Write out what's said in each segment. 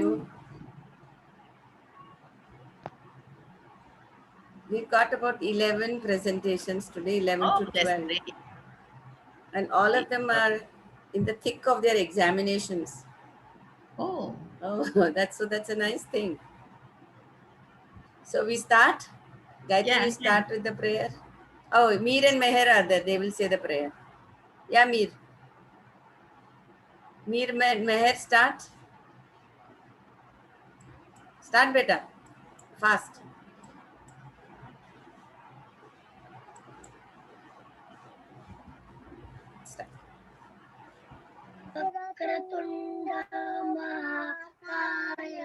you. We've got about 11 presentations today, 11 to 12. And all of them are in the thick of their examinations. Oh, that's a nice thing. So we start. Gayatri, you start with the prayer. Oh, Mir and Meher are there. They will say the prayer. Yeah, Mir. Mir, Meher, start. Start, beta. Fast. Start. वक्रतुण्ड महाकाय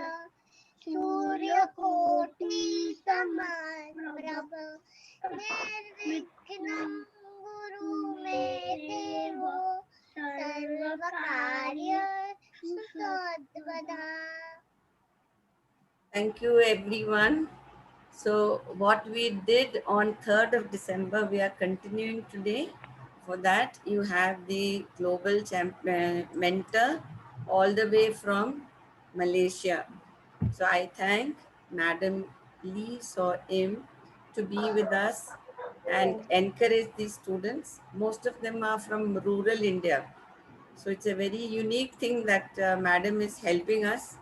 सूर्यकोटि समप्रभ निर्विघ्नं कुरु मे देव सर्वकार्येषु सर्वदा. Thank you, everyone. So what we did on 3rd of December, we are continuing today. For that, you have the global mentor all the way from Malaysia. So I thank Madam Lee Saw Im to be with us and encourage these students. Most of them are from rural India. So it's a very unique thing that Madam is helping us,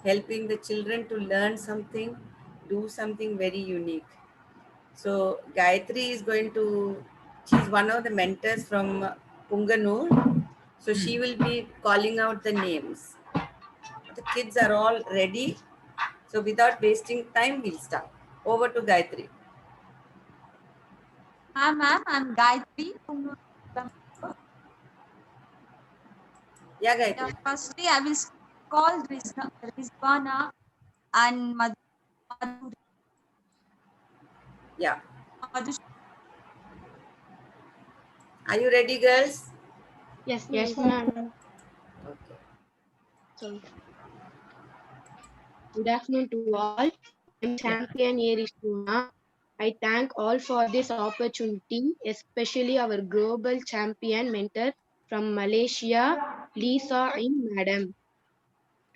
helping the children to learn something, do something very unique. So Gayatri is going to, she's one of the mentors from Punganur. So she will be calling out the names. The kids are all ready. So without wasting time, we'll start. Over to Gayatri. Hi ma'am, I'm Gayatri. Yeah, Gayatri. Yeah, firstly, I will call Rizwana and Madhuri. Yeah. Are you ready, girls? Yes, ma'am. Okay. So, good afternoon to all. I'm Champion Yerishuna. I thank all for this opportunity, especially our global champion mentor from Malaysia, Lisa Im Madam.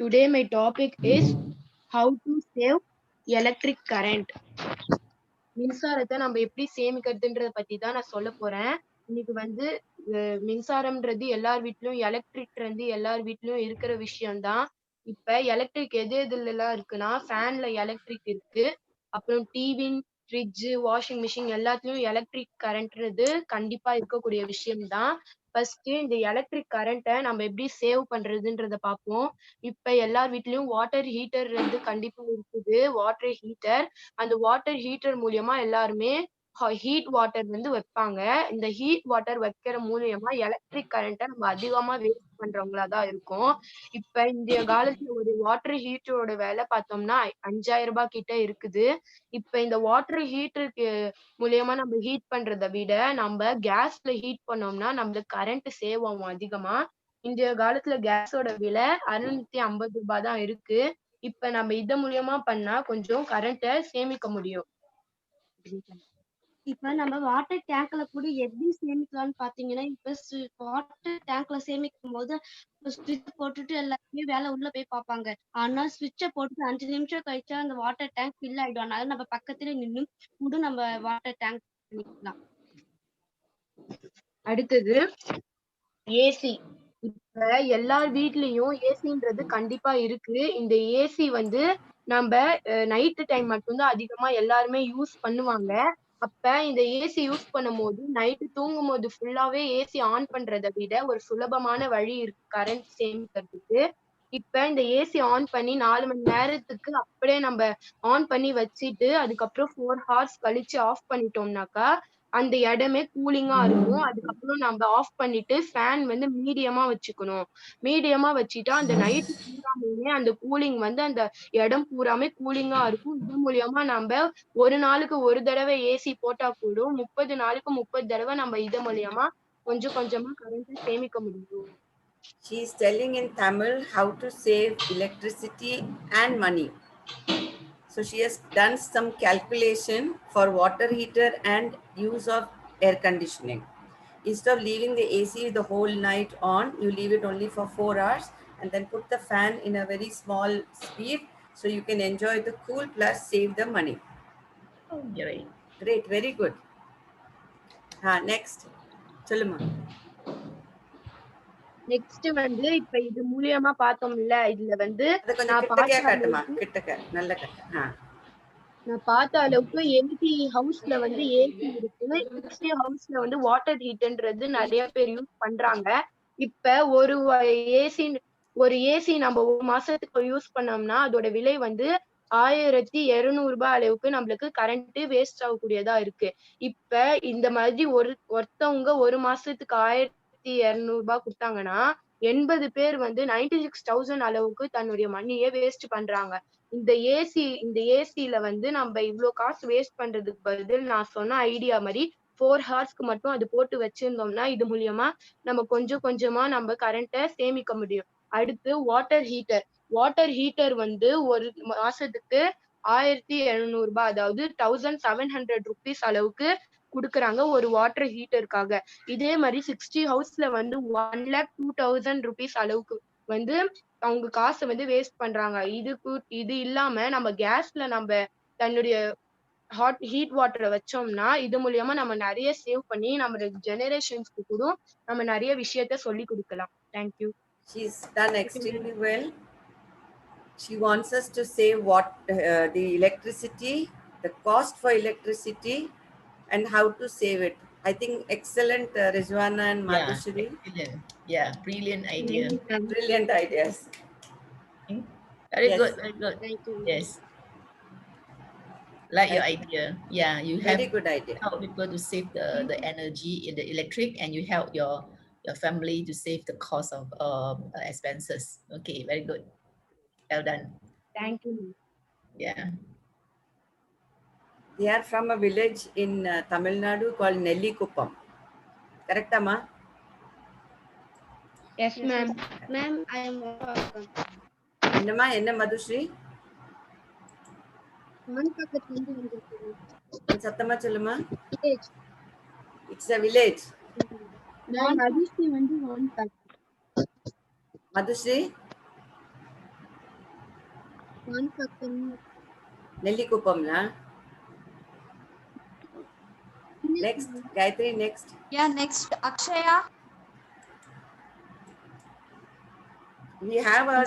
Today my topic is how to save electric current. மின்சாரத்தை நம்ம எப்படி சேமிக்கிறதுன்றத பத்தி தான் நான் சொல்ல போறேன். இன்னைக்கு வந்து மின்சாரம்ன்றது எல்லார் வீட்லயும், எலக்ட்ரிக் எல்லார் வீட்லயும் இருக்கிற விஷயம்தான். இப்ப எலக்ட்ரிக் எதுல எல்லாம் இருக்குன்னா, ஃபேன்ல எலக்ட்ரிக் இருக்கு, அப்புறம் டிவி, ஃப்ரிட்ஜ், வாஷிங் மிஷின் எல்லாத்துலயும் எலக்ட்ரிக் கரண்ட்ன்றது கண்டிப்பா இருக்கக்கூடிய விஷயம்தான். ஃபர்ஸ்ட் இந்த எலக்ட்ரிக் கரண்ட்டை நம்ம எப்படி சேவ் பண்றதுன்றத பார்ப்போம். இப்ப எல்லார் வீட்லயும் வாட்டர் ஹீட்டர் கண்டிப்பா இருக்குது. வாட்டர் ஹீட்டர், அந்த வாட்டர் ஹீட்டர் மூலியமா எல்லாருமே ஹீட் வாட்டர் வைப்பாங்க. இந்த ஹீட் வாட்டர் வைக்கிற மூலியமா எலக்ட்ரிக் கரண்ட்டை நம்ம அதிகமா வேஸ்ட் பண்றவங்களாதான் இருக்கும். இப்ப இந்த காலத்துல ஒரு வாட்டர் ஹீட்டரோட விலை பார்த்தோம்னா 5000 ரூபாய் கிட்ட இருக்குது. இப்ப இந்த வாட்டர் ஹீட்டருக்கு மூலியமா நம்ம ஹீட் பண்றதை விட நம்ம கேஸ்ல ஹீட் பண்ணோம்னா நம்மளுக்கு கரண்ட் சேவ் ஆகும் அதிகமா. இந்த காலத்துல கேஸோட விலை 650 ரூபாய் தான் இருக்கு. இப்ப நம்ம இது மூலியமா பண்ணா கொஞ்சம் கரண்ட்டை சேமிக்க முடியும். இப்ப நம்ம வாட்டர் டேங்க்ல கூட எப்படி சேமிக்கலாம்னு பாத்தீங்கன்னா, இப்ப வாட்டர் டேங்க்ல சேமிக்கும் போது ஸ்விட்ச் போட்டுட்டு எல்லாருமே வேலை உள்ள போய் பார்ப்பாங்க. ஆனா ஸ்விட்சை போட்டுட்டு 5 நிமிஷம் கழிச்சா அந்த வாட்டர் டேங்க் ஃபில் ஆயிடும். அதனால நம்ம பக்கத்துல நின்று கூட நம்ம வாட்டர் டேங்க் பண்ணிக்கலாம். அடுத்தது ஏசி. இப்ப எல்லார் வீட்லயும் ஏசின்றது கண்டிப்பா இருக்கு. இந்த ஏசி நம்ம நைட் டைம் மட்டும்தான் அதிகமா எல்லாருமே யூஸ் பண்ணுவாங்க. அப்ப இந்த ஏசி யூஸ் பண்ணும் போது நைட்டு தூங்கும் போது ஃபுல்லாவே ஏசி ஆன் பண்றதை விட ஒரு சுலபமான வழி இருக்கு கரண்ட் சேமிக்கிறதுக்கு. இப்ப இந்த ஏசி ஆன் பண்ணி 4 மணி நேரத்துக்கு அப்படியே நம்ம ஆன் பண்ணி வச்சுட்டு அதுக்கப்புறம் 4 ஹவர்ஸ் கழிச்சு ஆஃப் பண்ணிட்டோம்னாக்கா அந்த இடமே கூலிங்கா இருக்கும். அதுக்கப்புறம் நம்ம ஆஃப் பண்ணிட்டு ஃபேன் மீடியமா வச்சுக்கணும். மீடியமா வச்சுட்டா அந்த நைட் பூராமே அந்த கூலிங் அந்த இடம் பூராமே கூலிங்கா இருக்கும். இது மூலியமா நம்ம ஒரு நாளுக்கு ஒரு தடவை ஏசி போட்டா கூட 30 நாளுக்கு 30 தடவை நம்ம இது மூலியமா கொஞ்சம் கொஞ்சமா கரண்ட் சேமிக்க முடியும். She is telling in Tamil how to save electricity and money. So she has done some calculation for water heater and use of air conditioning. Instead of leaving the AC the whole night on, you leave it only for 4 hours. and then put the fan in a very small speed so you can enjoy the cool plus save the money. Oh, great. Great, very good. Next. Soluma. Next வந்து இப்ப இது மூலியமா பார்த்தோம்ல, இதுல வந்து அதை கொஞ்சம் நான் கிட்டக்கையா பார்த்த காட்டுமா, அளவுக்கு கிட்டக்க நல்ல கட்டு. நான் பார்த்த அளவுக்கு 80 ஹவுஸ்ல வந்து ஏசி இருக்கு. 60 ஹவுஸ்ல வந்து வாட்டர் ஹீட்டர்ன்றது நிறைய பேர் யூஸ் பண்றாங்க. இப்ப ஒரு ஏசி நம்ம ஒரு மாசத்துக்கு யூஸ் பண்ணோம்னா அதோட விலை வந்து 1200 ரூபாய் அளவுக்கு நம்மளுக்கு கரண்ட் வேஸ்ட் ஆகக்கூடியதா இருக்கு. இப்ப இந்த மாதிரி ஒருத்தவங்க ஒரு மாசத்துக்கு 1200 ரூபாய் கொடுத்தாங்கன்னா 80 பேர் வந்து 96,000 அளவுக்கு தன்னுடைய மணியை வேஸ்ட் பண்றாங்க. இந்த ஏசில வந்து நம்ம இவ்ளோ காசு வேஸ்ட் பண்றதுக்கு பதில் நான் சொன்ன ஐடியா மாதிரி 4 ஹார்ஸ்க்கு மட்டும் அது போட்டு வச்சிருந்தோம்னா இது மூலியமா நம்ம கொஞ்சம் கொஞ்சமா நம்ம கரண்ட்டை சேமிக்க முடியும். அடுத்து வாட்டர் ஹீட்டர் வந்து ஒரு மாசத்துக்கு 1700 ரூபாய், அதாவது 1700 rupees அளவுக்கு குடுக்குறாங்க ஒரு வாட்டர் ஹீட்டருக்காக. இதே மாதிரி 60 ஹவுஸ்ல வந்து 1,02,000 rupees அளவுக்கு வந்து அவங்க காசை வந்து வேஸ்ட் பண்றாங்க. இது இல்லாம நம்ம கேஸ்ல நம்ம தன்னுடைய ஹீட் வாட்டரை வச்சோம்னா இது மூலியமா நம்ம நிறைய சேவ் பண்ணி நம்ம ஜெனரேஷன்ஸ்க்கு கூட நம்ம நிறைய விஷயத்த சொல்லி கொடுக்கலாம். Thank you. She's done extremely well. She wants us to save the electricity, the cost for electricity, and how to save it. I think excellent, Rizwana and Madhushri. Excellent. Yeah, brilliant idea. Brilliant ideas. Very Yes. good, very good. Thank you. Yes. Like your Thank idea. Yeah, you have Very good idea. help people to save the energy in the electric, and you help your family to save the cost of expenses. Okay, very good. Well done. Thank you. Yeah. They are from a village in Tamil Nadu called Nellikuppam. Correct, Amma? Yes, ma'am. Ma'am, I am welcome. Enna Madhushri? சத்தமா சொல்லுமா. Village. It's a village. Ma'am, Madhushri வந்து one pack. Madhushri? One pack. Nellikuppamla. Next, Gayatri, next. Yeah, next Akshaya. We have our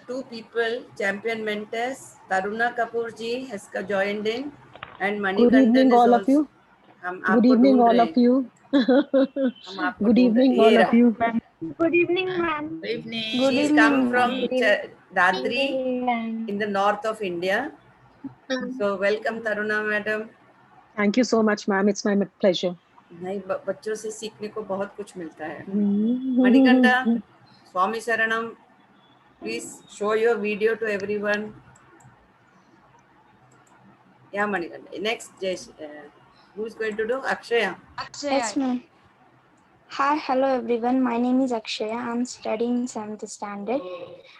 two people, champion mentors. Taruna Kapoor ji has joined in, and Manikandan Good evening, is all also. of you. Good evening, all of you. Good evening, all of you. Good evening, ma'am. Good evening. She's come from Dadri in the north of India. So welcome, Taruna madam. Thank you so much, ma'am. It's my pleasure. नहीं, बच्चों से सीखने को बहुत कुछ मिलता है. Manikanda, Swami Saranam, please show your video to everyone. Yeah, Manikanda. Next, who is going to do? Akshaya. Akshaya. Yes, ma'am. Hi, hello everyone. My name is Akshaya. I'm studying 7th standard.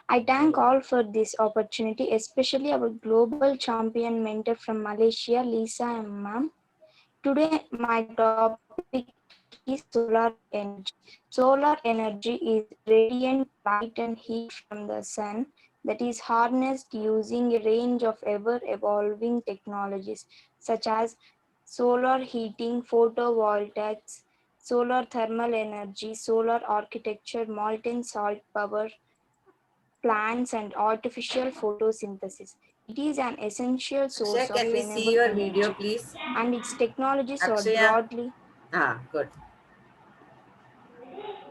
I thank all for this opportunity, especially our global champion mentor from Malaysia, Lisa and ma'am. Today, my topic is solar energy. Solar energy is radiant light and heat from the sun that is harnessed using a range of ever-evolving technologies such as solar heating, photovoltaics, solar thermal energy, solar architecture, molten salt power plants, and artificial photosynthesis. It is an essential source Akshaya, can of we renewable see your energy, video, please? and its technologies Akshaya. are broadly Good.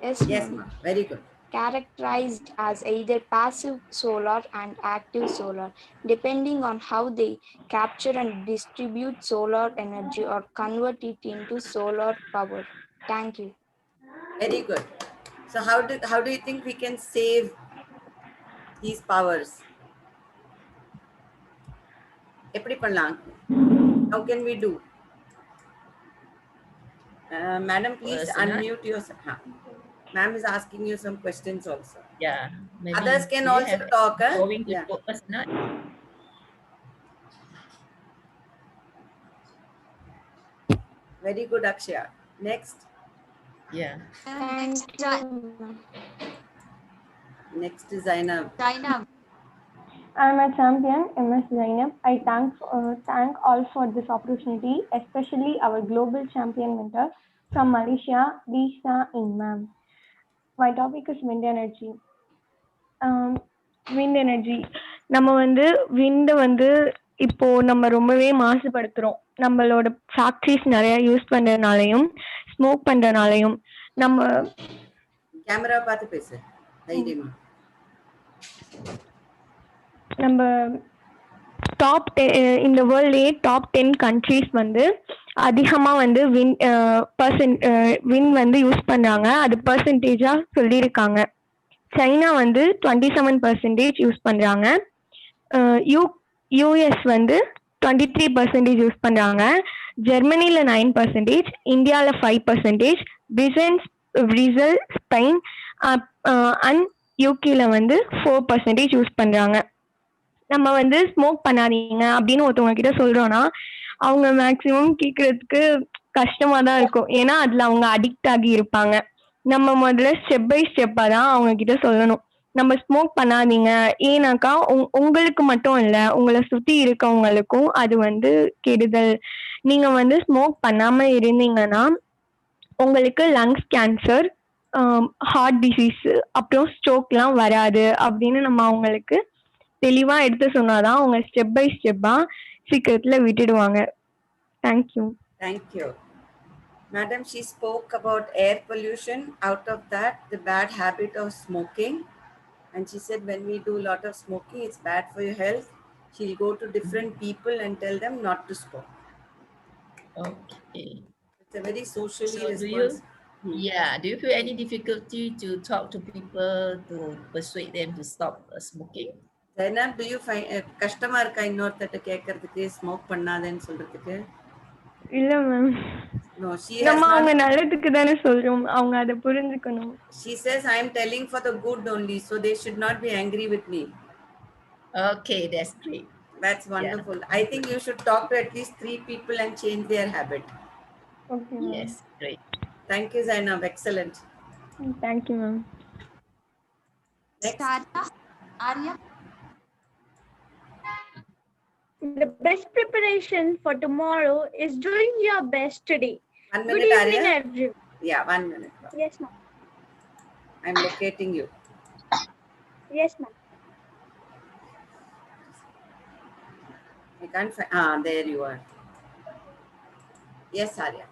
yes, Yes, ma'am, ma'am. Very good. characterized as either passive solar and active solar, depending on how they capture and distribute solar energy or convert it into solar power. Thank you. Very good. So how do you think we can save these powers? எப்படி பண்ணலாம்? How can we do? Madam, please unmute yourself. Ma'am is asking you some questions also. Yeah. Maybe Others can you also have talk. going to Yeah. focus, not? Very good, Akshaya. Next. Yeah. Thank Next, you, ma'am. Next is Zainab. Zainab. I'm a champion, MS Zainab. I thank all for this opportunity, especially our global champion mentor from Malaysia, Lisa Imam. My topic is wind energy. Wind energy. நம்ம வந்து விண்டை வந்து இப்போ நம்ம ரொம்பவே மாசுபடுத்துறோம். நம்மளோட factories நிறைய use பண்றதுனாலையும் smoke பண்றதுனாலையும் நம்ம camera பார்த்து பேசு தைரியமா. நம்ம இந்த வேர்ல்ட்லேயே டாப் 10 கண்ட்ரீஸ் வந்து அதிகமாக வந்து வின் வந்து யூஸ் பண்ணுறாங்க. அது பர்சன்டேஜாக சொல்லியிருக்காங்க. சைனா வந்து 27% யூஸ் பண்ணுறாங்க. யூஎஸ் வந்து 23% யூஸ் பண்ணுறாங்க. ஜெர்மனியில் 9%, இந்தியாவில் 5%, பிரேசில், ஸ்பெயின் அண்ட் யூகேல வந்து 4% யூஸ் பண்ணுறாங்க. நம்ம வந்து ஸ்மோக் பண்ணாதீங்க அப்படின்னு ஒருத்தவங்க கிட்ட சொல்றோம்னா அவங்க மேக்சிமம் கேட்கறதுக்கு கஷ்டமா தான் இருக்கும். ஏன்னா அதுல அவங்க அடிக்ட் ஆகி இருப்பாங்க. நம்ம முதல்ல ஸ்டெப் பை ஸ்டெப்பா தான் அவங்க கிட்ட சொல்லணும். நம்ம ஸ்மோக் பண்ணாதீங்க, ஏன்னாக்கா உங்களுக்கு மட்டும் இல்ல, உங்களை சுத்தி இருக்கவங்களுக்கும் அது வந்து கெடுதல். நீங்க வந்து ஸ்மோக் பண்ணாம இருந்தீங்கன்னா உங்களுக்கு லங்ஸ் கேன்சர், ஹார்ட் டிசீஸ், அப்புறம் ஸ்ட்ரோக்லாம் வராது அப்படின்னு நம்ம அவங்களுக்கு தெளிவா எடுத்து சொன்னாதான் அவங்க ஸ்டெப் பை ஸ்டெப்பா சீக்கிரத்துல விட்டுடுவாங்க. Thank you. Thank you. Madam, she spoke about air pollution. Out of that, the bad habit of smoking. And she said when we do a lot of smoking, it's bad for your health. She'll go to different people and tell them not to smoke. Okay. It's a very socially So responsible. do you feel any difficulty to talk to people to persuade them to stop smoking? Zainab, do you find கஷ்டமா இருக்கா இன்னொருத்தட்ட கேட்கறதுக்கு smoke பண்ணாதேன்னு சொல்றதுக்கு? இல்ல ma'am, No, she நம்ம has அவங்க not. நல்லதுக்கு தானே சொல்றோம், அவங்க அதை புரிஞ்சுக்கணும். She says I am telling for the good only, so they should not be angry with me. Okay, that's great. That's wonderful. I think you should talk to at least 3 people and change their habit. Okay ma'am. Yes, great. Thank you, Zainab. Excellent. Thank you ma'am. Next. Arya. The best preparation for tomorrow is doing your best today. 1 Good minute, evening, Arya. everyone. Yeah, 1 minute. Yes, ma'am. I'm locating you. Yes, ma'am. I can't find. There you are. Yes, Arya.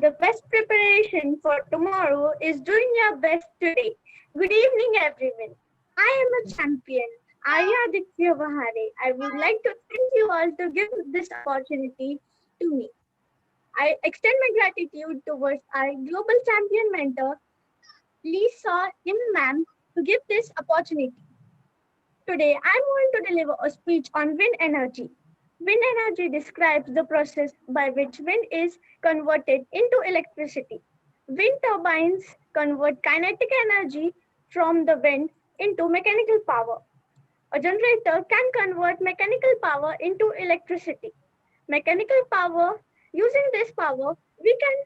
The best preparation for tomorrow is doing your best today. Good evening, everyone. I am a champion, Arya Aditya Vahare. I would like to thank you all to give this opportunity to me. I extend my gratitude towards our global champion mentor, Lisa Imam, to give this opportunity. Today, I'm going to deliver a speech on wind energy. Wind energy describes the process by which wind is converted into electricity. Wind turbines convert kinetic energy from the wind into mechanical power. A generator can convert mechanical power into electricity. Mechanical power, using this power, we can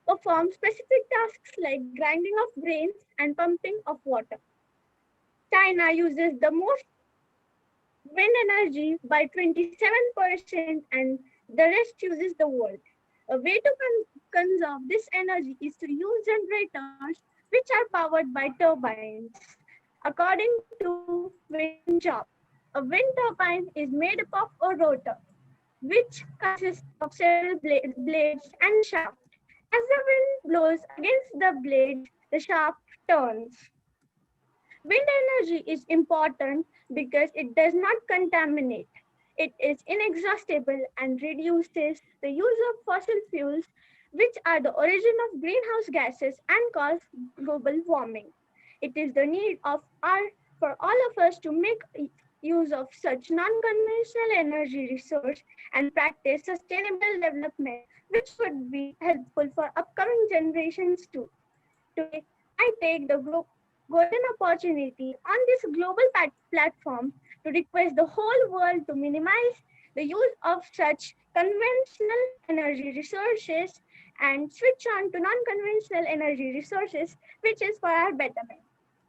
perform specific tasks like grinding of grains and pumping of water. China uses the most wind energy by 27%, and the rest uses the world. A way to conserve this energy is to use generators which are powered by turbines. According to wind job, a wind turbine is made up of a rotor, which consists of several blades and shaft. As the wind blows against the blades, the shaft turns. Wind energy is important because it does not contaminate. It is inexhaustible and reduces the use of fossil fuels, which are the origin of greenhouse gases and cause global warming. It is the need for all of us to make use of such non-conventional energy resource and practice sustainable development, which would be helpful for upcoming generations too. Today, I take the golden opportunity on this global platform to request the whole world to minimize the use of such conventional energy resources and switch on to non-conventional energy resources, which is for our betterment.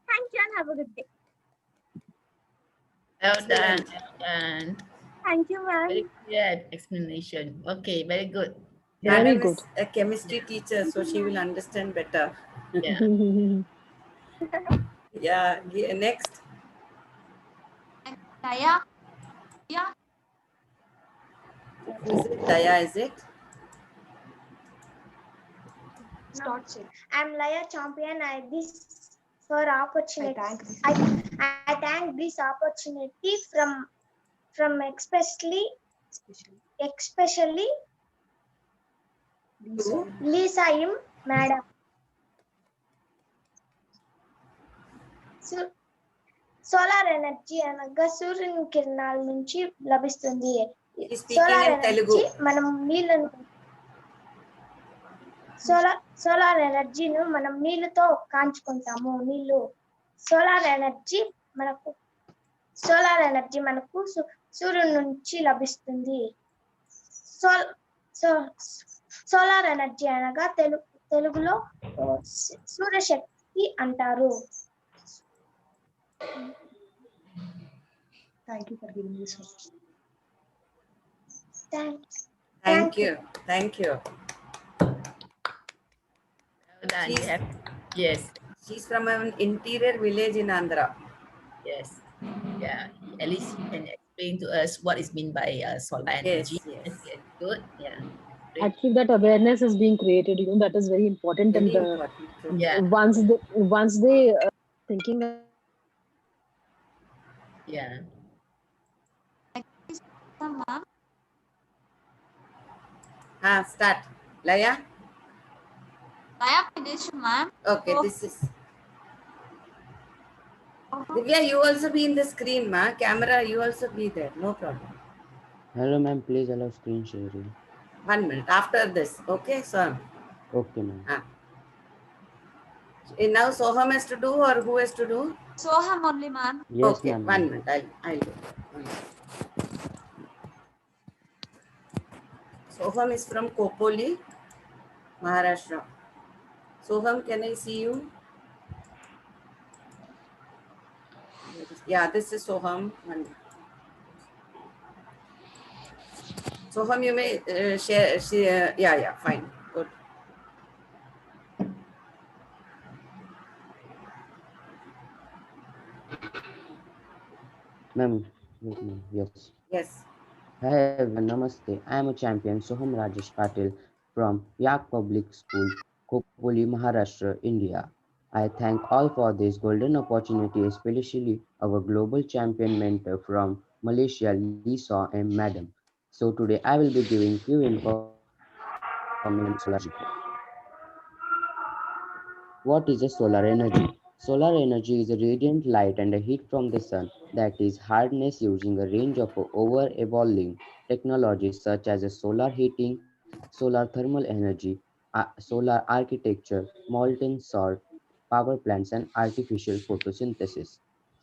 Thank you and have a good day. Well done. Excellent. Well done. Thank you, ma'am. Very clear explanation. Okay, very good. Very Madam good. is a chemistry teacher, so she will understand better. Yeah. Yeah. Next. Daya. Yeah. Who is it? Daya, is it? I'm Laya Champion. I this for opportunity. I thank this opportunity from especially Who? Lisa Im madam. Solar energy అనగా సూర్యుని కిరణాల నుంచి లభిస్తుంది. He's speaking solar in Telugu. Energy మనం నీళ్ళను solar ఎనర్జీను మనం నీళ్ళతో కాంచుకుంటాము. నీళ్ళు సోలార్ ఎనర్జీ మనకు సూర్యుని నుంచి లభిస్తుంది. సోలార్ ఎనర్జీ అనగా తెలుగులో సూర్యశక్తి అంటారు. Thank you for giving this one. Thank you. Thank you. Well done. You have, yes, She's from an interior village in Andhra. yes. Yeah. At least you can explain to us what is meant by solar energy. Yes. Yes, good. Yeah. Actually, that awareness is being created. That is very important. Very And important. True. Yeah. once they thinking. Yeah. Ma'am. Start. Laya? Daya finished, ma'am. Okay, So- this is. Divya, you also be in the screen, ma. Camera, you also be there. No problem. Hello, ma'am. Please allow screen sharing. 1 minute. After this. Okay, so. Okay, ma'am. Now Soham has to do or who has to do? Soham only, ma'am. Yes, Okay, ma'am. 1 minute. I'll do. Soham is from Kopoli, Maharashtra. Soham, can I see you? Yeah, this is Soham. Soham, you may share. Yeah, fine. Good. Ma'am, yes. Yes. Hi, everyone. Namaste. I am a champion, Soham Rajesh Patil from Yak Public School, Kopoli, Maharashtra, India. I thank all for this golden opportunity, especially our global champion mentor from Malaysia, Lisa M. Madam. So today I will be giving few information on solar energy. What is a solar energy? Solar energy is a radiant light and a heat from the sun that is harnessed using a range of over-evolving technologies such as solar heating, solar thermal energy, solar architecture, molten salt, power plants, and artificial photosynthesis.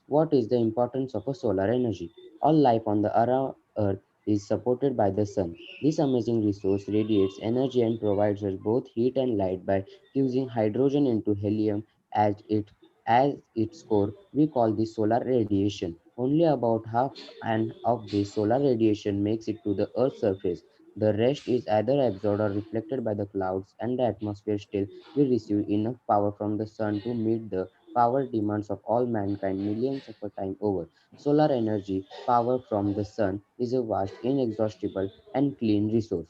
What is the importance of a solar energy? All life on the around Earth is supported by the sun. This amazing resource radiates energy and provides us both heat and light by fusing hydrogen into helium as its core. We call this solar radiation. Only about half and of this solar radiation makes it to the Earth's surface. The rest is either absorbed or reflected by the clouds and the atmosphere. Still, we receive enough power from the sun to meet the power demands of all mankind millions of a time over. Solar energy, power from the sun, is a vast, inexhaustible, and clean resource.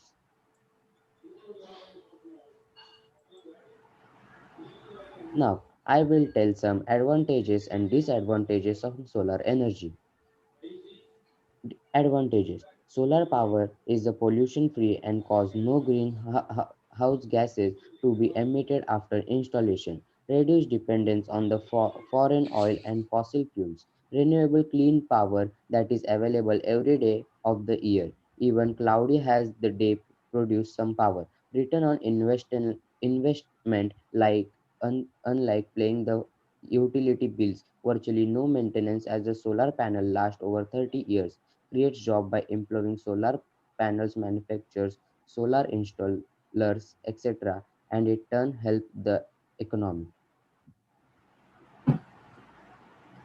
Now, I will tell some advantages and disadvantages of solar energy. Advantages: solar power is pollution free and cause no greenhouse gases to be emitted after installation. Reduce dependence on the foreign oil and fossil fuels. Renewable clean power that is available every day of the year. Even cloudy has the day produce some power. Return on investment unlike paying the utility bills. Virtually no maintenance as the solar panel lasts over 30 years. Creates job by employing solar panels manufacturers, solar installers, etc., and in turn help the economy.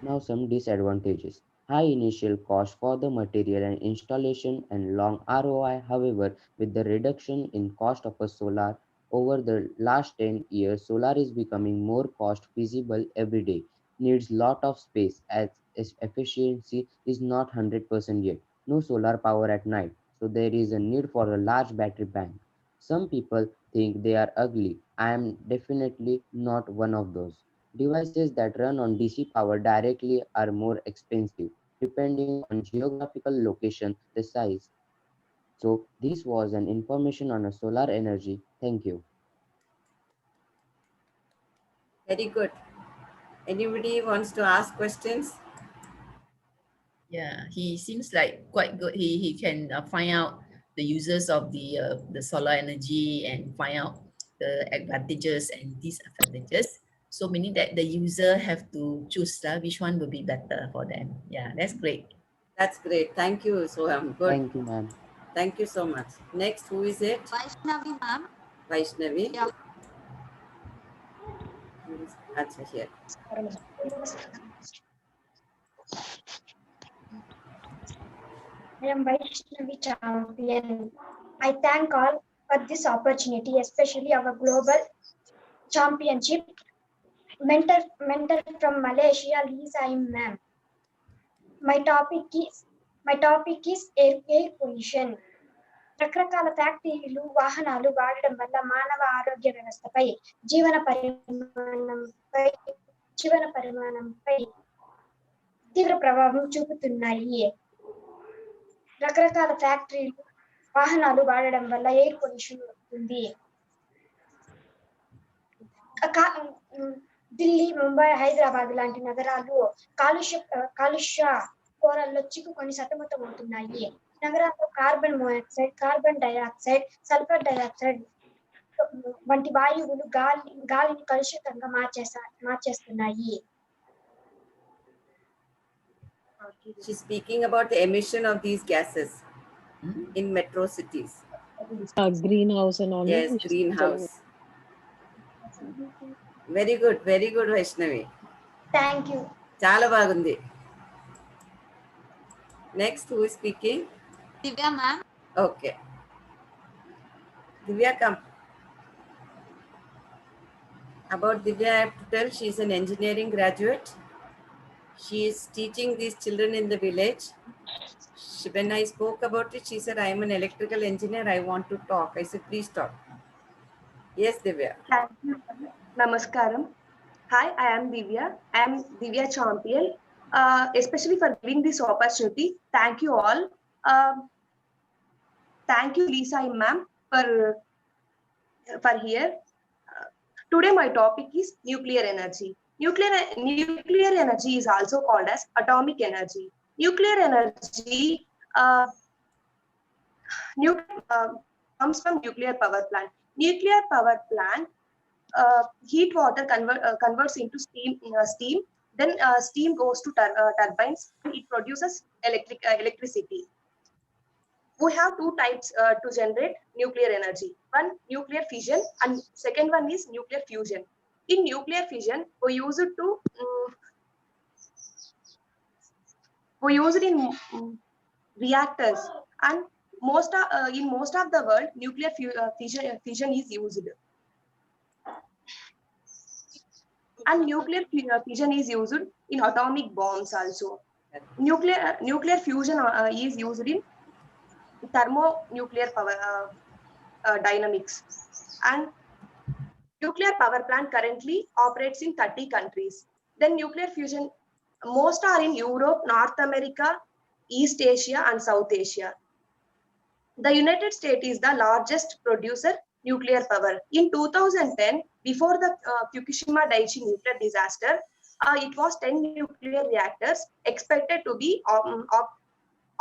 Now some disadvantages. High initial cost for the material and installation and long ROI. However, with the reduction in cost of a solar over the last 10 years, solar is becoming more cost feasible every day. Needs lot of space as its efficiency is not 100% yet. No solar power at night, so there is a need for a large battery bank. Some people think they are ugly. I am definitely not one of those. Devices that run on DC power directly are more expensive, depending on geographical location, the size. So this was an information on a solar energy. Thank you. Very good. Anybody wants to ask questions? Yeah, he seems like quite good. He can find out the uses of the solar energy and find out the advantages and disadvantages. So meaning that the user have to choose which one will be better for them. Yeah, that's great. That's great. Thank you, Soham. Good. Thank you, ma'am. Thank you so much. Next, who is it? Vaishnavi, ma'am. Vaishnavi. Yeah. Answer here. I am Vaishnavi Champion. I thank all for this opportunity, especially our global championship mentor from Malaysia, Lisa Im ma'am. My topic is air pollution. రకరకాల ఫ్యాక్టరీలు వాహనాలు వాడడం వల్ల మానవ ఆరోగ్య వ్యవస్థపై జీవన పరిమాణంపై తీవ్ర ప్రభావం చూపుతున్నాయి. రకరకాల ఫ్యాక్టరీలు వాహనాలు వాడడం వల్ల ఎయిర్ పొల్యూషన్ వస్తుంది. ఢిల్లీ, ముంబై, హైదరాబాద్ లాంటి నగరాలు కాలుష్య కోరల్లో చిక్కుకొని సతమతమవుతున్నాయి. నగరాల్లో carbon monoxide, carbon dioxide, sulphur dioxide వంటి వాయువులు గాలిని కలుషితంగా మార్చేస్తున్నాయి. She's speaking about the emission of these gases in metro cities. Greenhouse and all. Yes, greenhouse. Very good, Vaishnavi. Thank you. Chala bagundi. Next, who is speaking? Divya, ma'am. Okay. Divya, come. About Divya, I have to tell she is an engineering graduate. She is teaching these children in the village. When I spoke about it, she said, I am an electrical engineer. I want to talk. I said, please talk. Yes, Divya. Namaskaram. Hi, I am Divya. I am Divya Champion. Especially for giving this opportunity. Thank you all. Thank you, Lisa ma'am, for here. Today my topic is nuclear energy. Nuclear energy is also called as atomic energy. Nuclear energy comes from nuclear power plant. Nuclear power plant heat water converts into steam. Then steam goes to turbines. It produces electricity. We have two types to generate nuclear energy. One, nuclear fission, and second one is nuclear fusion. In nuclear fission, we use it in reactors, and in most of the world, nuclear fission is used. And nuclear fission is used in atomic bombs also. Nuclear fusion is used in thermonuclear power dynamics. And nuclear power plant currently operates in 30 countries. Then nuclear fusion, most are in Europe, North America, East Asia, and South Asia. The United States is the largest producer nuclear power. In 2010, before the Fukushima Daiichi nuclear disaster, it was 10 nuclear reactors expected to be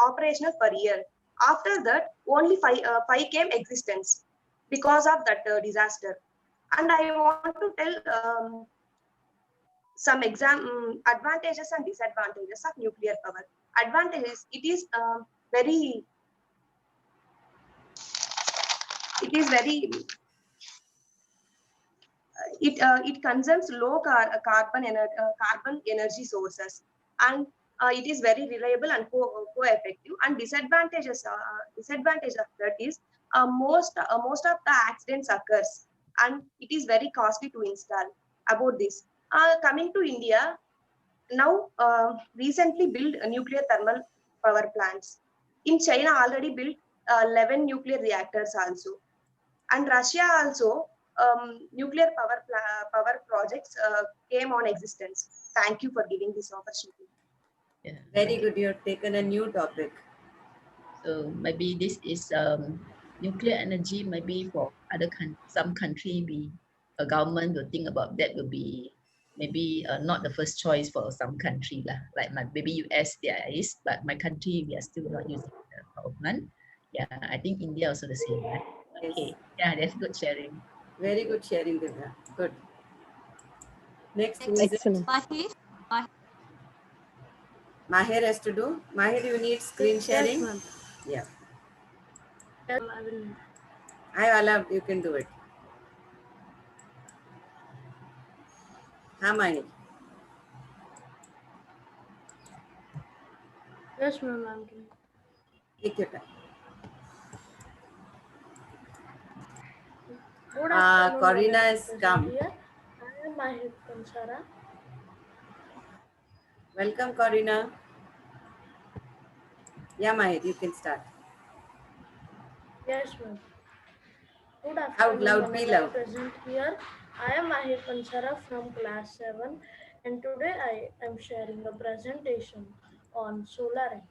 operational per year. After that, only five came existence because of that disaster. And I want to tell some advantages and disadvantages of nuclear power. Advantages, it is very it consumes low carbon energy sources, and it is very reliable and co-effective. And disadvantage of that is most of the accidents occurs, and it is very costly to install. About this, coming to India, now recently built nuclear thermal power plants. In China already built 11 nuclear reactors also, and Russia also nuclear power projects came on existence. Thank you for giving this opportunity. Yeah. Very good. You've taken a new topic. So maybe this is nuclear energy. Maybe for some country, a government will think about that. Will be maybe not the first choice for some country lah. Like maybe US there is, but my country we are still not using the power plant. Yeah, I think India also the same. Right? Okay. Yeah, that's good sharing. Very good sharing, Divya. Good. Next, who is it? Excellent. Mahesh. Mahir has to do. Mahir, you need screen sharing? Yes, ma'am. Yeah. Yes, I will. Hi, Alab, you can do it. Hi, Mahir. Yes, ma'am. I'm doing. Take your time. Good afternoon, Corina madam has present come. here. I am Mahir Kansara. Welcome, Corina. Yeah, Mahir, you can start. Yes, ma'am. Good Loud, afternoon, loud, be madam loud. present here. I am Mahir Kansara from class 7, and today I am sharing a presentation on solar energy.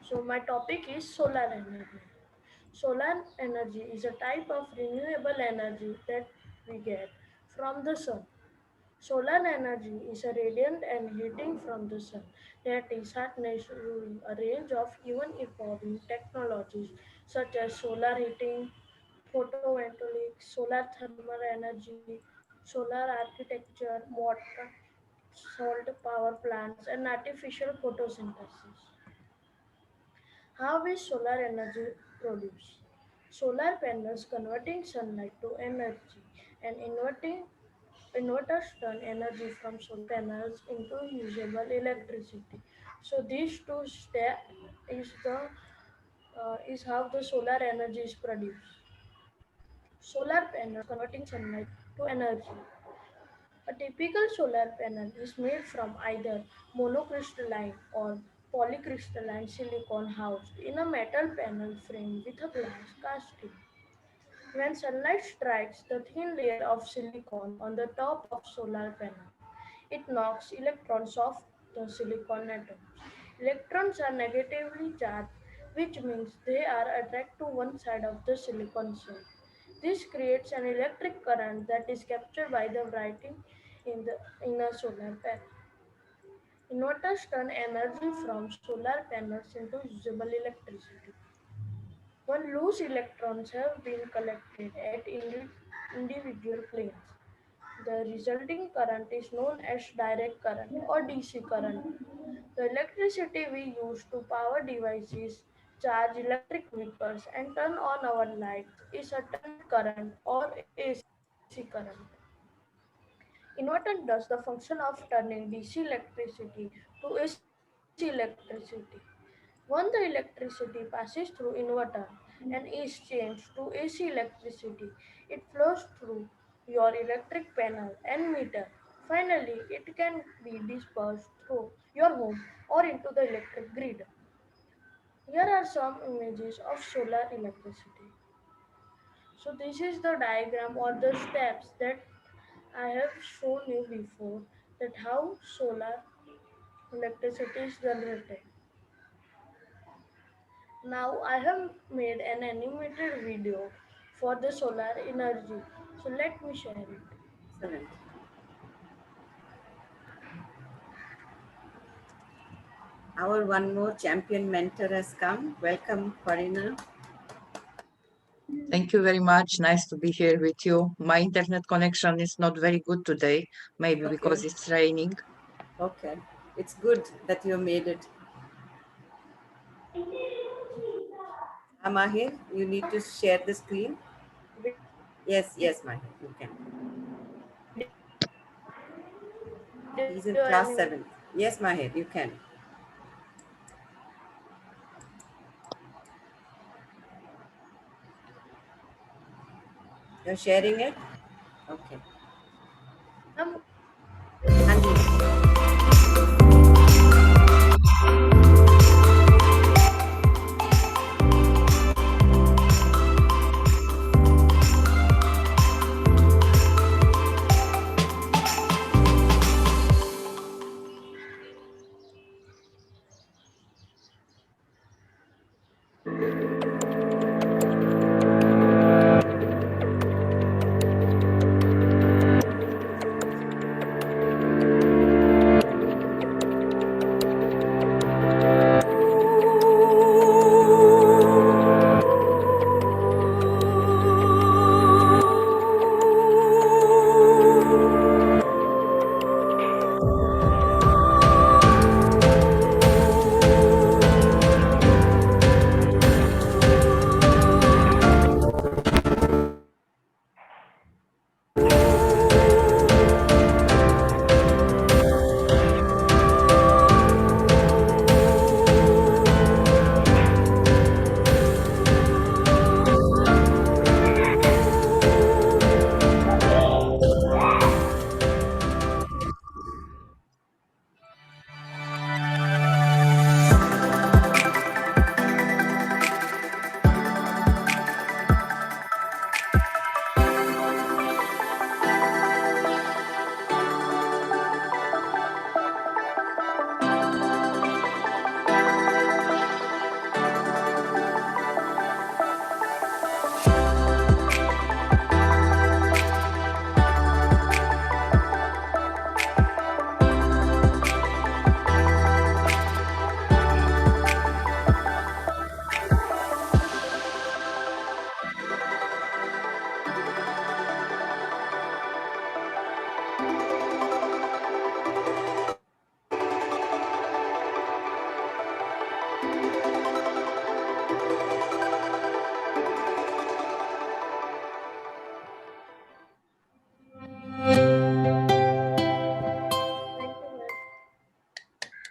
So my topic is solar energy. Solar energy is a type of renewable energy that we get from the sun. Solar energy is a radiant and heating from the sun that is harnessed using a range of even evolving technologies such as solar heating, photovoltaic, solar thermal energy, solar architecture, water, salt power plants, and artificial photosynthesis. How is solar energy produced? Solar panels converting sunlight to energy and inverters turn energy from solar panels into usable electricity. So these two steps is how the solar energy is produced. Solar panels converting sunlight to energy. A typical solar panel is made from either monocrystalline or polycrystalline silicon housed in a metal panel frame with a glass casting. When sunlight strikes the thin layer of silicon on the top of solar panel, it knocks electrons off the silicon atoms. Electrons are negatively charged, which means they are attracted to one side of the silicon shell. This creates an electric current that is captured by the writing in a solar panel. Inverters turn energy from solar panels into usable electricity. When loose electrons have been collected at individual planes, the resulting current is known as direct current or DC current. The electricity we use to power devices, charge electric vehicles, and turn on our lights is alternate current or AC current. Inverter does the function of turning DC electricity to AC electricity. When the electricity passes through inverter and is changed to AC electricity, it flows through your electric panel and meter. Finally, it can be dispersed through your home or into the electric grid. Here are some images of solar electricity. So this is the diagram or the steps that I have shown you before, that how solar electricity is generated. Now I have made an animated video for the solar energy. So let me share it. Excellent. Our one more champion mentor has come. Welcome, Corina. Thank you very much. Nice to be here with you. My internet connection is not very good today, maybe because it's raining. Okay. It's good that you made it. Mahir, you need to share the screen. Yes, yes, Mahir, you can. He's in class 7. Yes, Mahir, you can. You're sharing it? Okay.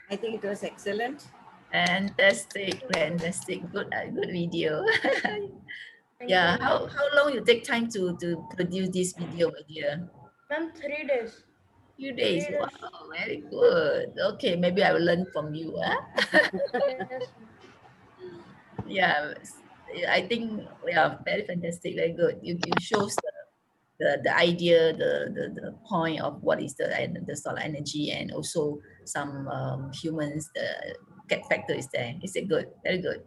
I think it was excellent. Fantastic, fantastic. Good, good video. Yeah, how long you take time to produce this video, my dear? Ma'am, 3 days. Few days. Wow, very good. Okay, maybe I will learn from you. Yes. Yeah, I think very fantastic, very good. You shows the idea, the point of what is the solar energy, and also some humans, the get factor is there. Is it good? Very good.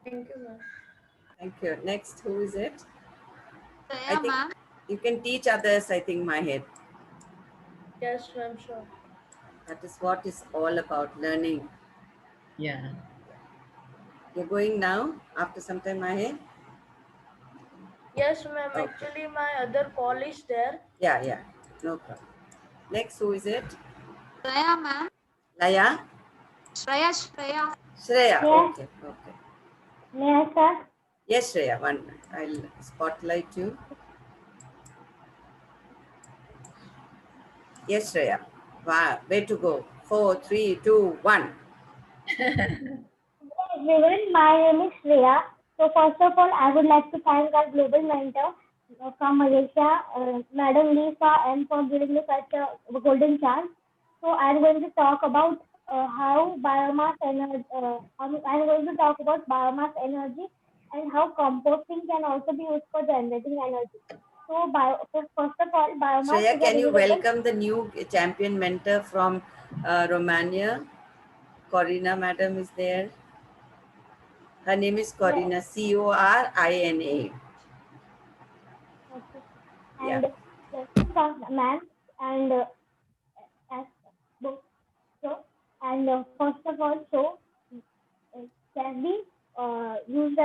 Thank you, ma'am. Thank you. Next, who is it? I Shreya, think ma'am. you can teach others, I think, Mahir. Yes, ma'am, sure. That is what it's all about, learning. Yeah. You're going now, after some time, Mahir? Yes, ma'am. Okay. Actually, my other call is there. Yeah, no problem. Next, who is it? Shreya, ma'am. Laya? Shreya. Shreya, Yes. okay. May I start? Yes, Shreya, one minute. I'll spotlight you. Yes, Shreya. Wow, way to go. 4, 3, 2, 1. Everyone, my name is Shreya. So first of all, I would like to thank our global mentor from Malaysia, Madam Lisa, and for giving me such a golden chance. So I'm going to talk about how biomass energy. I'm going to talk about biomass energy and how composting can also be used for generating energy. So first of all, biomass Shreya, is a can you renewable. welcome the new champion mentor from Romania? Corina madam is there. Her name is Corina, Corina. Okay. Yeah. And man and as so first of all, can be used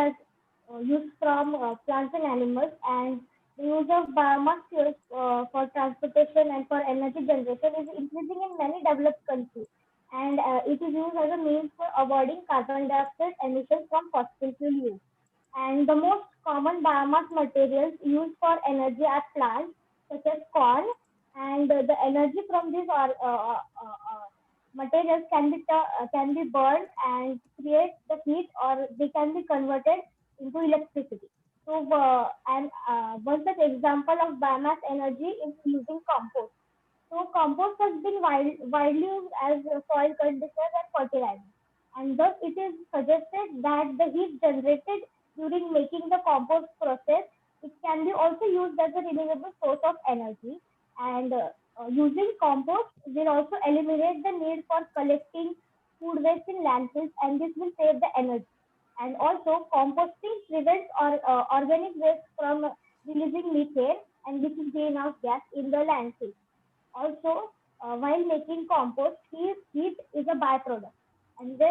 from plants and animals, and the use of biomass fuels for transportation and for energy generation is increasing in many developed countries, and it is used as a means for avoiding carbon dioxide emissions from fossil fuel use. And the most common biomass materials used for energy are plants such as corn, and the energy from these materials can be burned and create the heat, or they can be converted into electricity. So, one such example of biomass energy is using compost. So compost has been widely used as a soil conditioner and fertilizer, and thus it is suggested that the heat generated during making the compost process, it can be also used as a renewable source of energy. And using compost will also eliminate the need for collecting food waste in landfills, and this will save the energy. And also, composting prevents organic waste from releasing methane, and which is greenhouse gas in the landfill. Also, while making compost, heat is a byproduct, and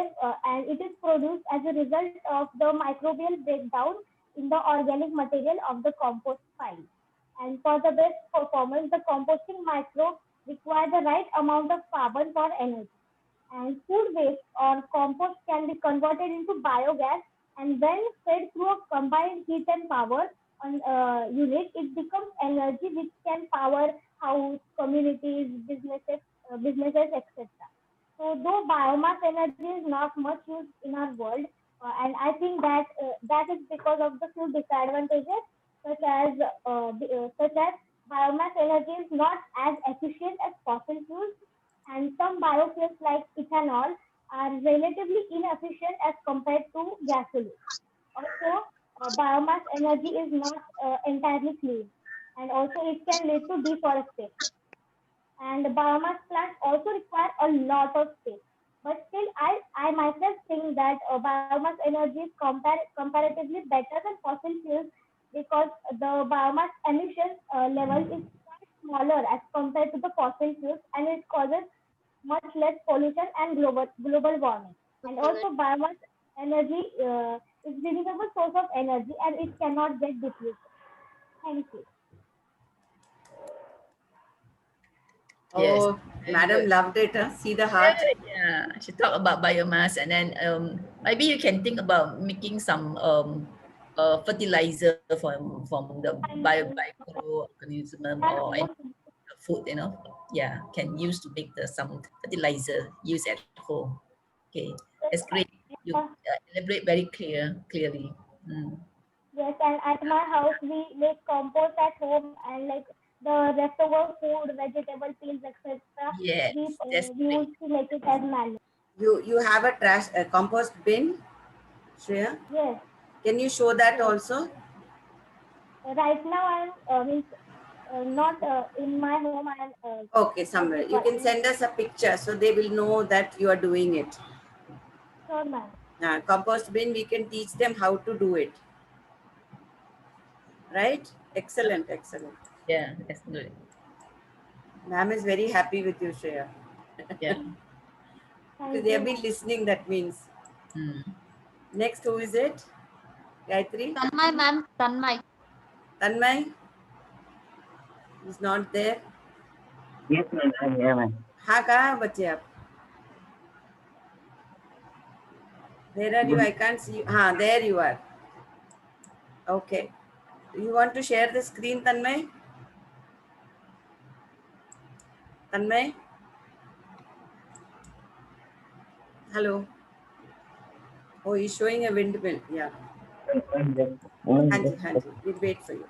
it is produced as a result of the microbial breakdown in the organic material of the compost pile. And for the best performance, the composting microbes require the right amount of carbon for energy. And food waste or compost can be converted into biogas, and when fed through a combined heat and power unit, it becomes energy which can power house, communities, businesses, etc. So though biomass energy is not much used in our world, and I think that that is because of the few disadvantages, such as biomass energy is not as efficient as fossil fuels, and some biofuels like ethanol are relatively inefficient as compared to gasoline. Also, biomass energy is not entirely clean, and also it can lead to deforestation. And biomass plants also require a lot of space. But still, I myself think that biomass energy is comparatively better than fossil fuels, because the biomass emission level is quite smaller as compared to the fossil fuels, and it causes much less pollution and global warming. And also, biomass energy is renewable source of energy, and it cannot get depleted. Thank you. Yes, Oh, very madam good. loved it. Huh? See the heart. Yeah, she talked about biomass, and then maybe you can think about making some fertilizer from the microorganism or any food, you know. Yeah, can use to make some fertilizer use at home. Okay, that's great. You elaborate very clearly. Mm. Yes, and at my house we make compost at home, and like the leftover food, vegetable peels, etc. Yes, that's We use to make it as manure. You have a compost bin, Shreya? Yes. Can you show that also? Right now I'm not in my home. I'm Okay, somewhere. You can send us a picture so they will know that you are doing it. Sure, ma'am. Compost bin, we can teach them how to do it. Right? Excellent, excellent. Yeah, that's good. Ma'am is very happy with you, Shreya. Yeah. Because they have been listening, that means. Next, who is it? Gayatri? Tanmay, ma'am. Tanmay. Tanmay? He's not there. Yes, ma'am. I'm here, ma'am. हाँ कहाँ बच्चे आप? Where are you? I can't see you. हाँ, there you are. Okay. You want to share the screen, Tanmay? Tanmay? Hello. Oh, he's showing a windmill. Yeah. Hanji, Hanji. We'll wait for you.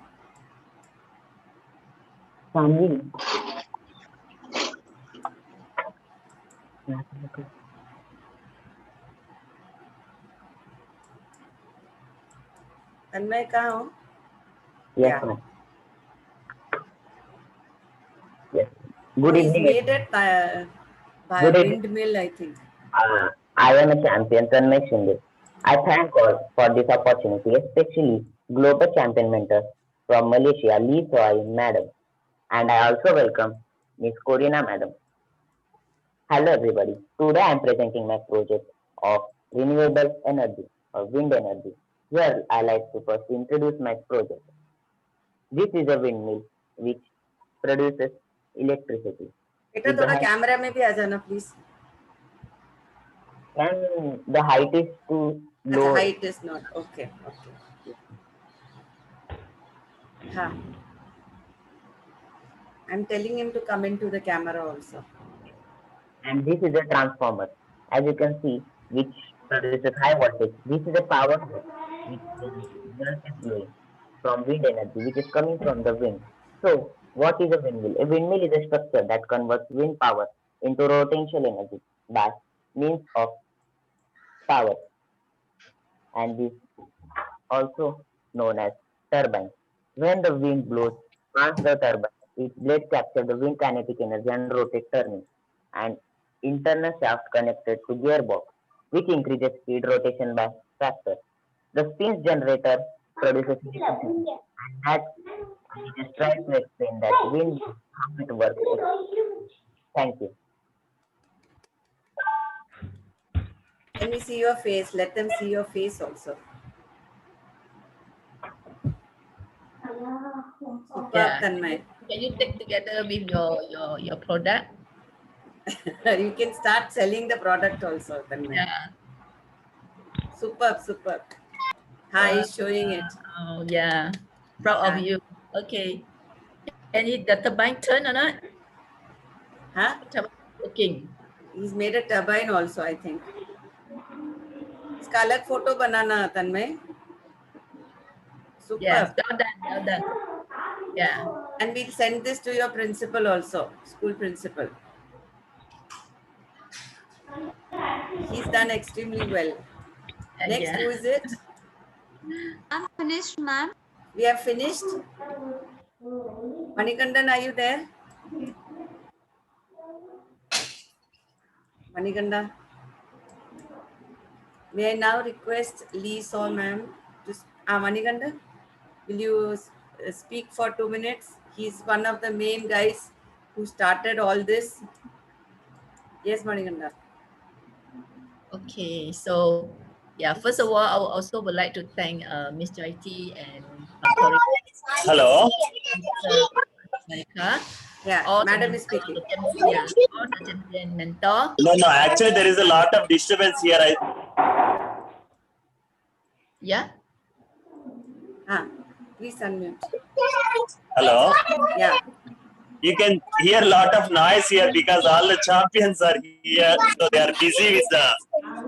तन्मय कहाँ हो? Yes, ma'am. Yes. Good He's evening. made it by Good a evening. windmill, I think. I am a champion, Tanmay Shinde. I thank God for this opportunity, especially Global Champion Mentor from Malaysia, Lee Soy, Madam. And I also welcome Miss Corina, Madam. Hello, everybody. Today I am presenting my project of renewable energy or wind energy. Here I like to first introduce my project. This is a windmill which produces electricity. बेटा With the थोड़ा height- camera में भी आ जाना please. And the height is too अच्छा low. height is not okay. Okay. Ha. I'm telling him to come into the camera also. And this is a transformer. As you can see, which produces high voltage. This is a power source which is blowing from wind energy, which is coming from the wind. So, what is a windmill? A windmill is a structure that converts wind power into rotational energy by means of power, and this also known as turbine. When the wind blows past the turbine, its blades capture the wind kinetic energy and rotate, turning an internal shaft connected to gearbox, which increases speed rotation by factor. The spins generator produces electricity, and that we just try to explain that wind how it works. Thank you. Let me see your face. Let them see your face also. Superb, Yeah. Tanmay. Can you take together with your product? You can start selling the product also, Tanmay. Yeah. Superb, superb. Hi, showing it. Oh yeah. Proud of you. Okay. Can the turbine turn or not? Huh? Working. He's made a turbine also, I think. इसका अलग photo banana Tanmay. Superb. Yes, well done, well done. Yeah. And we'll send this to your principal also, school principal. He's done extremely well. Next, yeah. who is it? I'm finished, ma'am. We have finished. Manikandan, are you there? Manikanda. May I now request Lee Saw ma'am to Manikanda, will you speak for 2 minutes? He's one of the main guys who started all this. Yes, Manikanda. Okay, so yeah, first of all, I also would like to thank Miss Jaiti and Hello. Yeah, madam is speaking. Yeah, all the champion mentor. No, actually there is a lot of disturbance here. Yeah. Please unmute. Hello. Yeah. You can hear a lot of noise here because all the champions are here, so they are busy with the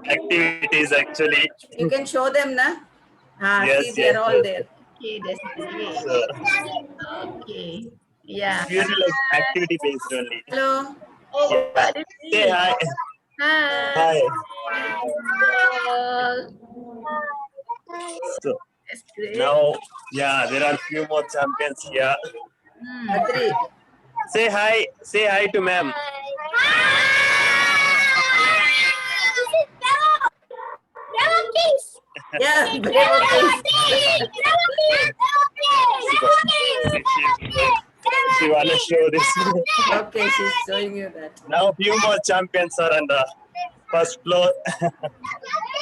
activities actually. You can show them, na? Yes, See, they are all there. Okay, that's great. So, okay. Yeah. it's usually like activity based only. Hello. Yeah. Say hi. Hi. So That's great. now, yeah, there are few more champions here. Adri. Say hi. Say hi to ma'am. Yeah, She wanna show this. Okay, she's showing you that. Now few more champions are on the first floor.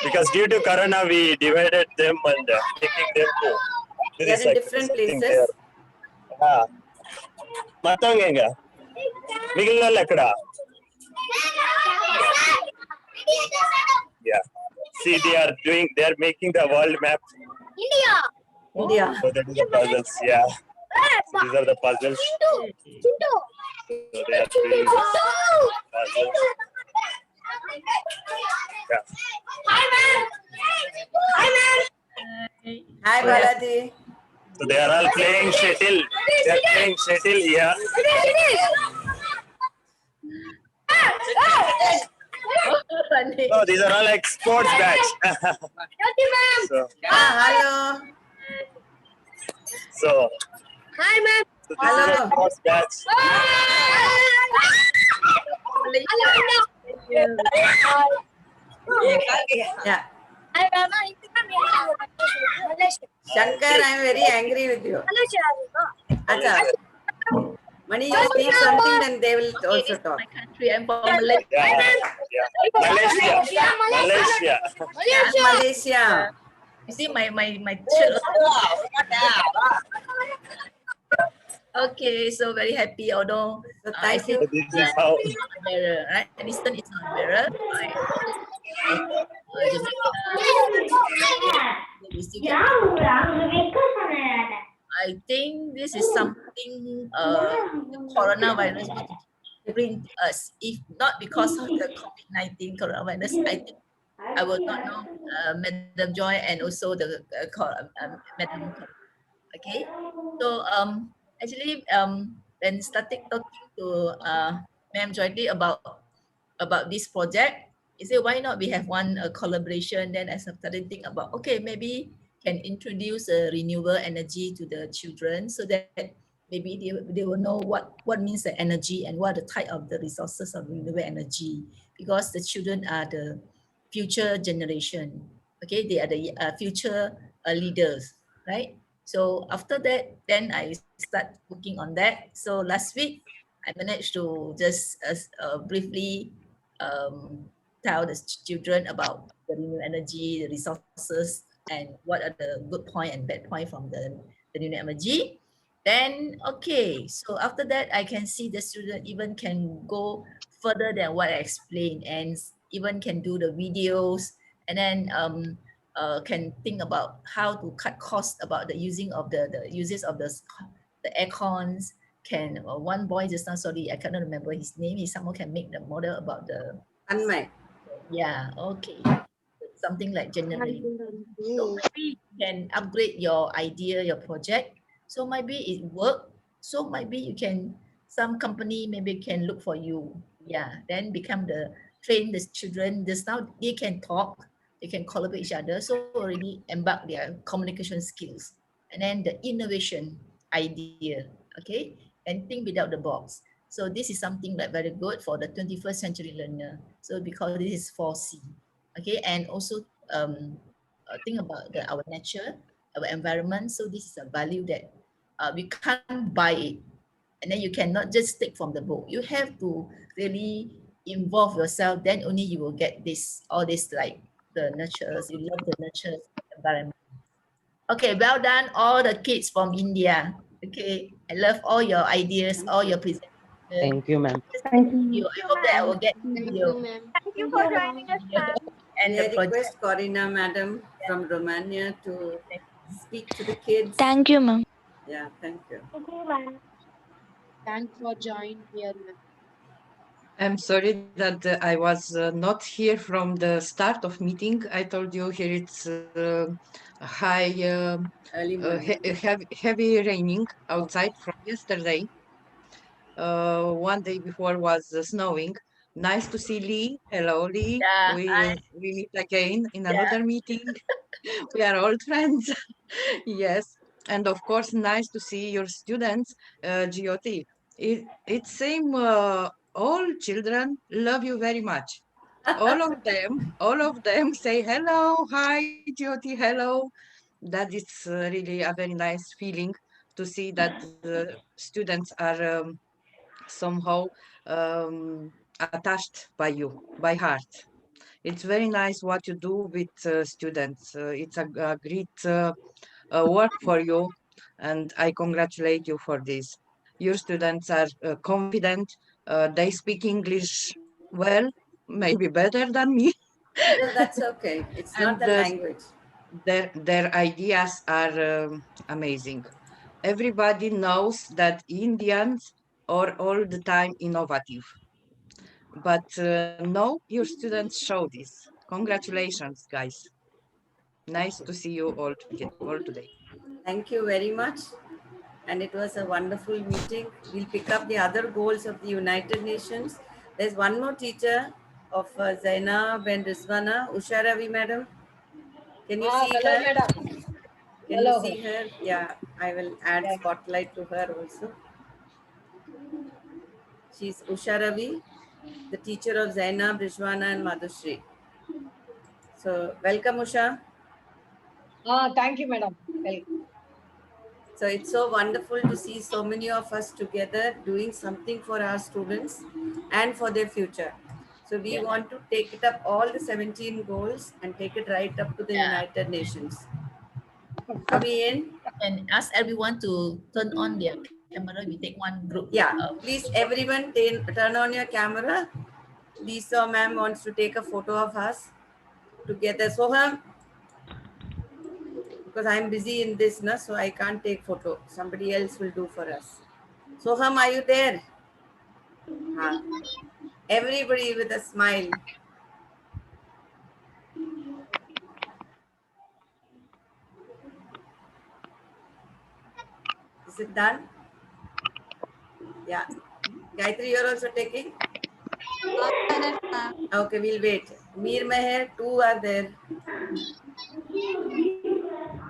Because due to Corona, we divided them and taking them to They're in different places. Matanga. Migilal Akada. Yeah. See, they are making the world map. India. So that is the puzzles, yeah. So these are the puzzles. So they are doing puzzles. Yeah. Hi, Balaji. So they are all playing shuttle. They are playing shuttle here. Oh, these are all like sports batch. So, Hello. so Hi, ma'am. So this is a sports batch. Yeah. Shankar, I am very angry with you. Acha. Mani, you speak something, then they will also talk. Country, I'm from Malaysia. Malaysia. Malaysia. You see my shirt. Okay, so very happy. Although I think this is how. better, right? Eastern is not better. Right? I think this is something the coronavirus want to bring to us. If not because of the COVID-19 coronavirus, I think I will not know Madam Joy and also the Madam. Okay, so actually when started talking to Madam Joy about this project, he said why not we have one collaboration. Then I started to think about, okay, maybe can introduce renewable energy to the children so that maybe they will know what means the energy and what the type of the resources of renewable energy, because the children are the future generation. Okay, they are the future leaders, right? So after that, then I start working on that. So last week I managed to just briefly tell the children about the renewable energy, the resources, and what are the good point and bad point from the renewable energy. Then, okay, so after that, I can see the student even can go further than what I explained and even can do the videos, and then can think about how to cut costs about the using of the uses of the air cons. Can one boy just now, sorry, I cannot remember his name. If someone can make the model about the Anmay. Yeah, okay. Something like generating. So maybe you can upgrade your idea, your project. So maybe it work. So maybe you can, some company maybe can look for you. Yeah, then become train the children. Just now they can talk, they can collaborate each other. So already embark their communication skills. And then the innovation idea, okay? And think without the box. So this is something like very good for the 21st century learner. So because this is 4C, okay, and also think about our nature, our environment. So this is a value that we can't buy it, and then you cannot just take from the book. You have to really involve yourself. Then only you will get all this like the nurtures. You love the nurture environment. Okay, well done, all the kids from India. Okay, I love all your ideas, all your presentations. Thank you, ma'am. Thank you. I hope that I will get you. Thank you for joining us, ma'am. And May I the project. request Corina, madam, from Romania to speak to the kids? Thank you, ma'am. Yeah, thank you. Thank you, ma'am. Thanks for joining here, ma'am. I'm sorry that I was not here from the start of meeting. I told you here it's high, Early morning. heavy raining outside from yesterday. One day before was snowing. Nice to see Lee. Hello, Lee. Yeah, We meet again in another meeting. We are old friends. Yes, and of course, nice to see your students, GOT. It's same. All children love you very much. All of them say hello, hi, GOT, hello. That is really a very nice feeling to see that the students are somehow attached by you, by heart. It's very nice what you do with students. It's a great work for you, and I congratulate you for this. Your students are confident. They speak English well, maybe better than me. No, that's okay. It's not And the language. their ideas are amazing. Everybody knows that Indians are all the time innovative. But no, your students show this. Congratulations, guys. Nice to see you all today. Thank you very much. And it was a wonderful meeting. We'll pick up the other goals of the United Nations. There's one more teacher of Zainab and Rizwana, Usha Ravi, madam. Can you see hello, her? madam. Can Hello. you see her? Yeah, I will add spotlight to her also. She's Usha Ravi, the teacher of Zainab, Rizwana and Madhushri. So welcome, Usha. Thank you, madam. So it's so wonderful to see so many of us together doing something for our students and for their future. So we want to take it up all the 17 goals and take it right up to the United Nations. Are we in? And ask everyone to turn on their camera. We take one group. Yeah, please everyone turn on your camera. Lisa ma'am wants to take a photo of us together. Soham, because I'm busy in this, na, so I can't take photo. Somebody else will do for us. Soham, are you there? Everybody with a smile. Is it done? Yeah. Gayatri, you're also taking? Okay, we'll wait. Mir Meher, 2 are there.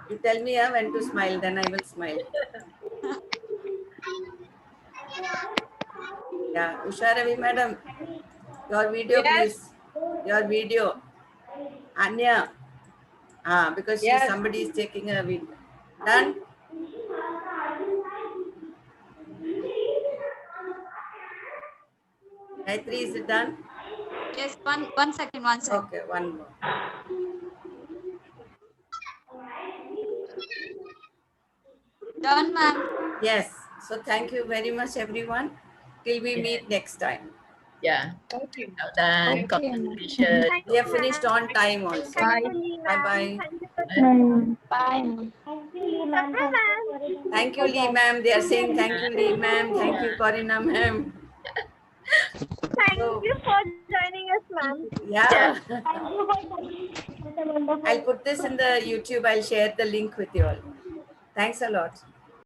You tell me when to smile, then I will smile. Yeah, Usha Ravi madam, your video please. Your video. Anya. Because somebody is taking a video. Done? Gayatri, is it done? Yes, one second. Okay, one more. Done, ma'am. Yes. So thank you very much, everyone. Till we meet next time. Yeah. Thank you. Well done. Okay. Congratulations. We have finished on time also. Bye. Bye-bye. Bye. Thank you, Lee ma'am. Thank you, Lee ma'am. They are saying thank you, Lee ma'am. Thank you, Corina ma'am. Thank you for joining us, ma'am. Yeah. Thank you for such a wonderful. I'll put this in the YouTube. I'll share the link with you all. Thanks a lot.